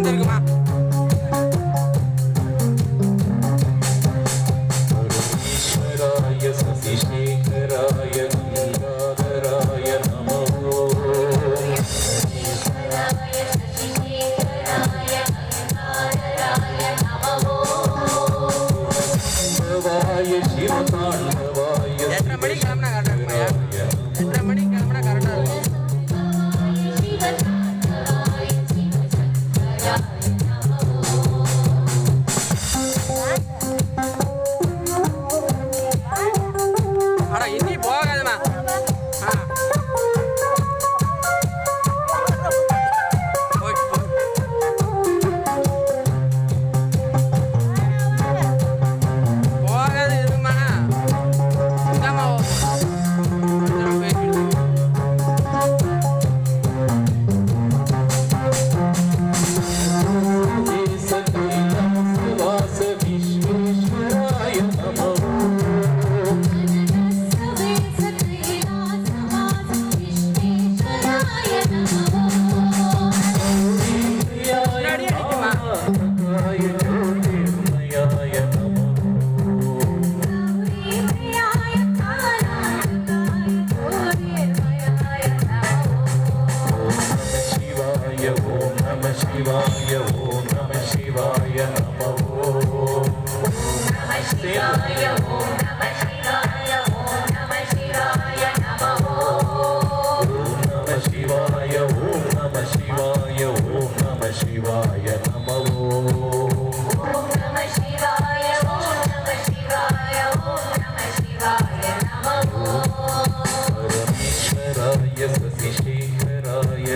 வந்திருக்குமா? ஈஸ்வராய சசிசேகராய கங்காதராய நமோ. சிவதாண்டவாய எட்டரை மணிக்கு கிளம்புனா கரெக்டாக இருக்குமா? எட்டரை மணிக்கு கிளம்புனா கரெக்டாக இருக்கும். அடா இன்னி போகாதுமா. போயிட்டு போ. போகாது இருக்குமாண்ணா. இந்தாம்மா வாச விஸ்வேஸ்வராய நமோ. முன்னாடி அடிக்குமா? ஜோதிர்மயாய நமோ. சிவாய ஓம் நம சிவாய ஓம் நம சிவாய நமோ. Shivaya Om Namah Shivaya Om Namah Shivaya Namo. ஓம் நம சிவாய ஓம் நம சிவாய ஓம் நம சிவாய நமோ. Om Namah Shivaya Om Namah Shivaya Om Namah Shivaya Namo. பரமேஸ்வராய சசிசேகராய